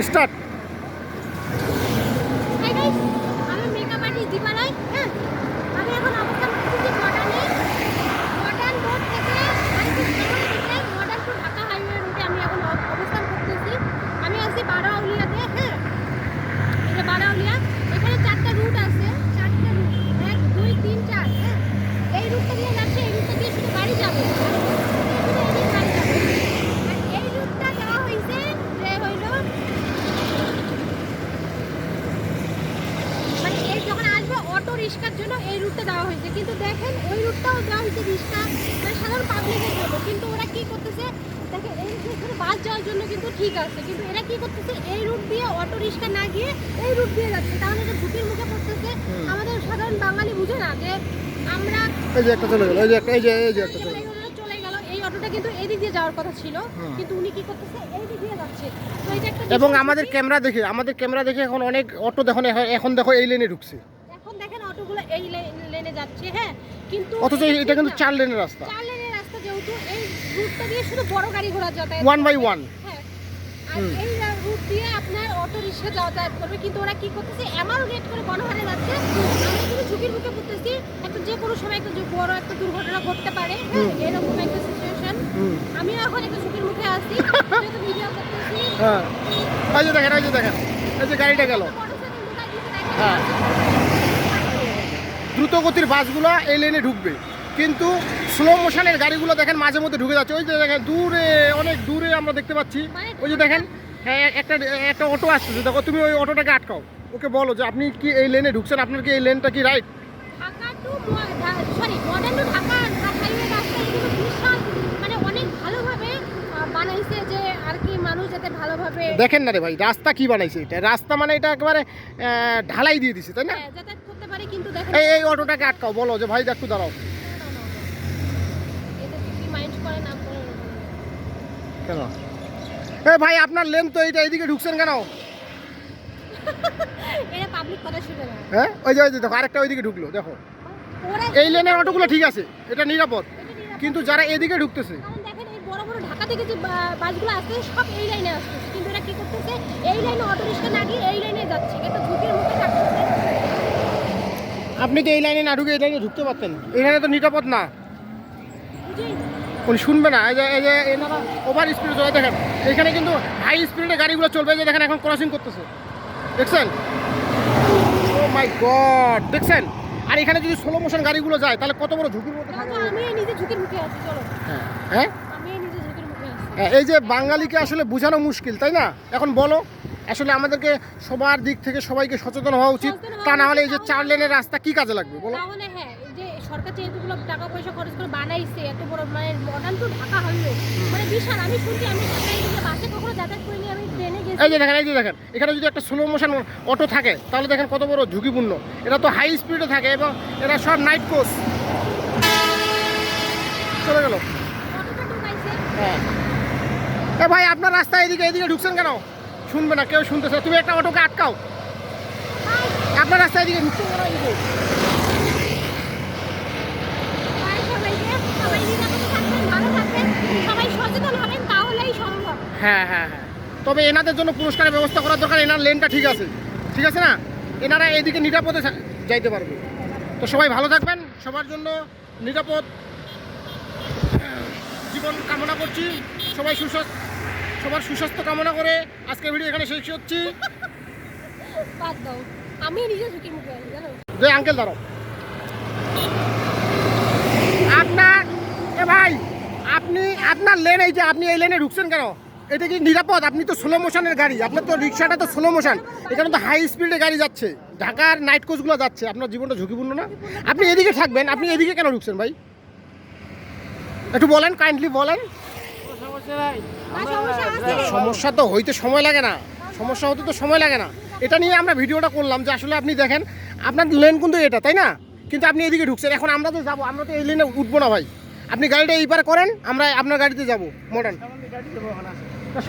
Start. Hi guys, আমি makeup artist দীপারাই। হ্যাঁ, আমি এখন অবস্থান করছি মডার্ন রোড থেকে মডার্ন টু ঢাকা হাইওয়ে রুটে আমি এখন অবস্থান করতেছি। আমি আছি বারোআউলিয়াতে। হ্যাঁ, এটা বারোআউলিয়া। এখানে 4টা রুট আছে, 4টা রুট, 1 2 3 4। হ্যাঁ, এই রুটটা দিয়ে যাচ্ছে, এই রুটটা দিয়ে শুধু গাড়ি যাবে, আর এই রুটটা দেওয়া হয়েছে যে হইলো মানে এই যখন আসবে অটো রিক্সার জন্য এই রুটটা দেওয়া হয়েছে। কিন্তু দেখেন ওই রুটটাও দেওয়া হয়েছে রিক্সা মানে সাধারণ পাবলিকের জন্য। কিন্তু ওরা কি করতেছে দেখেন, এই এখানে বাস যাওয়ার জন্য কিন্তু ঠিক আছে, কিন্তু এরা কি করতেছে এই রুট দিয়ে অটো রিক্সা না গিয়ে এই রুট দিয়ে যাচ্ছে। তাহলে এটা ঝুঁকির মুখে পড়তেছে। আমাদের সাধারণ বাঙালি বুঝে না যে আমরা এই যে একটা চলে গেল, এই যে একটা, এই যে একটা চলে গেল। চলে গেল। এই অটোটা কিন্তু এই দিক দিয়ে যাওয়ার কথা ছিল, কিন্তু উনি কি করতেছে এই দিক দিয়ে যাচ্ছে। তো এটা একটা এবং আমাদের ক্যামেরা দেখে এখন অনেক অটো দেখো এখন দেখো এই লেনে ঢুকছে। এখন দেখেন অটোগুলো এই লেনে যাচ্ছে। হ্যাঁ, কিন্তু অথচ এটা কিন্তু 4 লেনের রাস্তা, 4 লেনের রাস্তা, যেহেতু এই রুটটা দিয়ে শুধু বড় গাড়ি ঘোড়া যাতায়াত 1 by 1। হ্যাঁ, আর এই রুট দিয়ে আপনার অটো রিক্সা যাতায়াত করবে। কিন্তু ওরা কি করতেছে অ্যামালগেট করে গণহারে যাচ্ছে। আমরা কিন্তু ঝুঁকির মুখে পড়তেছি, একটা যে কোনো সময় একটা বড় একটা দুর্ঘটনা ঘটতে পারে। হ্যাঁ, এরকম একটা সিচুয়েশন। আমিও এখন একটা ঝুঁকির মুখে আছি, যেহেতু ভিডিও করতেছি। হ্যাঁ, এই যে দেখেন, এই যে গাড়িটা গেল। হ্যাঁ, দ্রুত গতির বাসগুলো এই লেনে ঢুকবে, কিন্তু স্লো মোশনের গাড়িগুলো দেখেন মাঝে মধ্যে ঢুকে যাচ্ছে। ওই যে দেখেন দূরে, অনেক দূরে আমরা দেখতে পাচ্ছি। ওই যে দেখেন, হ্যাঁ, একটা অটো আসছে, দেখো তুমি ওই অটোটাকে আটকাও, ওকে বলো যে আপনি কি এই লেনে ঢুকছেন, আপনার কি এই লেনটা কি right? Dhaka to modern to Dhaka highway রাস্তা এগুলো বিশাল মানে অনেক ভালোভাবে বানাইছে, যে আর কি মানুষ যাতে ভালোভাবে দেখেন না রে ভাই, রাস্তা কি বানাইছে, এটা রাস্তা মানে এটা একেবারে ঢালাই দিয়ে দিছে, তাই না? যাতায়াত করতে পারে। কিন্তু দেখেন এই অটোটাকে আটকাও, বলো যে ভাই একটু দাঁড়াও। এটা কি মাইন্ড করে না করে কেন ভাই আপনার লেন তো এইদিকে ঢুকছেন কেন? এটা পাবলিক কথা শুনে না। হ্যাঁ, ওই যে দেখো আরেকটা ওইদিকে ঢুকলো, দেখো ওরা এই লেনের অটোগুলো ঠিক আছে, এটা নিরাপদ, কিন্তু যারা এদিকে ঢুকতেছে, কারণ দেখেন এই বড় বড় ঢাকা থেকে যে বাসগুলো আসছে সব এই লাইনে আসতেছে, কিন্তু এরা কি করতেছে এই লাইনে অটো রিক্সা না গিয়ে এই লাইনে যাচ্ছে। এটা ঝুঁকির মুখে থাকতেছে। আপনি তো এই লাইনে না ঢুকে এই লাইনে ঢুকতে পারতেন, এখানে তো নিরাপদ না। বুঝেই উনি শুনবে না। এই যে এনারা ওভার স্পিডে চলে, দেখেন এখানে কিন্তু হাই স্পিডে গাড়িগুলো চলবে। এই যে দেখেন এখন ক্রসিং করতেছে, দেখছেন? ও মাই গড, দেখছেন? আর এখানে যদি স্লো মোশন গাড়িগুলো যায় তাহলে কত বড় ঝুঁকির মধ্যে থাকে। আমি নিজে ঝুঁকির মুখে আছি। চলো, হ্যাঁ, আমি নিজে ঝুঁকির মুখে আছি। এই যে বাঙালিকে আসলে বোঝানো মুশকিল, তাই না? এখন বলো, আসলে আমাদেরকে সবার দিক থেকে সবাইকে সচেতন হওয়া উচিত, তা না হলে এই যে 4 লেনের রাস্তা কি কাজে লাগবে বলো? তাহলে হ্যাঁ, এই যে সরকার যে এতগুলো টাকা পয়সা খরচ করে বানাইছে এত বড় মানে মডার্ন টু ঢাকা হাইওয়ে মানে বিশাল। আমি শুনছি, আমি ঢাকায় গিয়ে বাসে কখনো যাতায়াত করিনি, আমি ট্রেনে গেছি। এই যে দেখেন এখানে যদি একটা স্লো মোশন অটো থাকে তাহলে দেখেন কত বড় ঝুঁকিপূর্ণ। এটা তো হাই স্পিডে থাকে এবং এরা সব নাইট কোচ। চলে গেল। অটোটা ঢুকাইছে। হ্যাঁ, ভাই আপনার রাস্তা এদিকে ঢুকছেন কেন? শুনবে না, কেউ শুনতেছে। তুমি একটা অটোকে আটকাও, আপনার রাস্তা এদিকে ঢুকছেন কেন? বাই সবাইকে, সবাই নিরাপদে থাকবেন, ভালো থাকবেন, সবাই সচেতন হবেন, তাহলেই সম্ভব। হ্যাঁ, তবে এনাদের জন্য পুরস্কারের ব্যবস্থা করার দরকার। এনার লেনটা ঠিক আছে না? এনারা এদিকে নিরাপদে যাইতে পারবে। তো সবাই ভালো থাকবেন, সবার জন্য নিরাপদ জীবন কামনা করছি। সবার সুস্বাস্থ্য কামনা করে আজকের ভিডিও এখানে শেষ করছি। বাদ দাও, আমি নিজে ঝুঁকির মুখে আছি, জানো। যে আঙ্কেল দাঁড়াও, ভাই আপনার লেন, এই যে আপনি এই লেনে ঢুকছেন কেন? এটা কি নিরাপদ? আপনি তো স্লো মোশনের গাড়ি, আপনার তো রিক্সাটা তো স্লো মোশন, এখানে তো হাই স্পিডে গাড়ি যাচ্ছে, ঢাকার নাইট কোচগুলো যাচ্ছে, আপনার জীবনটা ঝুঁকিপূর্ণ না? আপনি এদিকে থাকবেন, আপনি এদিকে কেন ঢুকছেন ভাই? একটু বলেন, কাইন্ডলি বলেন। সমস্যা তো হইতে সময় লাগে না, সমস্যা হতে তো সময় লাগে না। এটা নিয়ে আমরা ভিডিওটা করলাম যে আসলে আপনি দেখেন আপনার লেন কিন্তু এটা, তাই না? কিন্তু আপনি এদিকে ঢুকছেন। এখন আমরা তো যাবো, আমরা তো এই লেনে উঠবো না ভাই। আপনি গাড়িটা এই পারে করেন, আমরা আপনার গাড়িতে যাবো মডার্ন।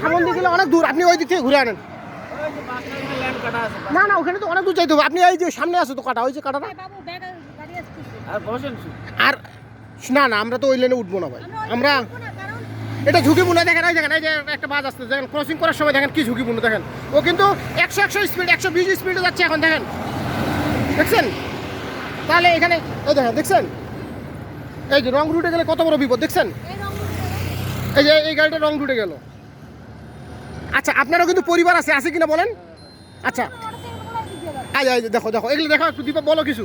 সামন দিয়ে গেলে অনেক দূর, আপনি ওই দিক থেকে ঘুরে আনেন। না ওখানে তো অনেক দূর যাইতে হবে। আপনি এই যে সামনে আছে তো কাটা, ওই যে কাটাটা। বাবু ব্যাগ গাড়ি আসছে। আর না আমরা তো ওই লেনে উঠবো না ভাই। আমরা এটা ঝুঁকিপূর্ণ দেখেন, এই দেখেন, এই যে একটা বাস আসছে দেখেন, ক্রসিং করার সময় দেখেন কি ঝুঁকিপূর্ণ দেখেন। ও কিন্তু 100 স্পিড, 120 স্পিডে যাচ্ছে এখন দেখেন, দেখছেন? তাহলে এখানে এই দেখেন, দেখছেন এই যে রং রুটে গেলে কত বড় বিপদ, দেখছেন? এই রং উঠে এই যে এই গাড়িটা রং রুটে গেল। আচ্ছা, আপনারও কিন্তু পরিবার আছে কিনা বলেন? আচ্ছা, মোটরসাইকেলগুলো দিয়ে দাও। আজ দেখো দেখো, এগুলো দেখো একটু, দীপা বলো কিছু।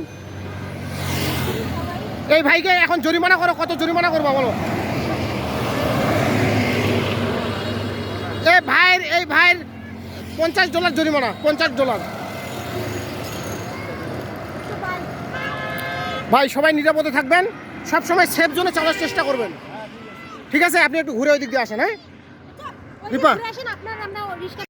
এই ভাইকে এখন জরিমানা করো, কত জরিমানা করবো বলো? এই ভাইয়ের $50 জরিমানা, $50। ভাই সবাই নিরাপদে থাকবেন, সব সময় সেফ জোনে চলার চেষ্টা করবেন, ঠিক আছে? আপনি একটু ঘুরে ওই দিক দিয়ে আসেন, হ্যাঁ ওই যে দীপা। ঘুরে আসেন, আপনার আমরা রিস্কা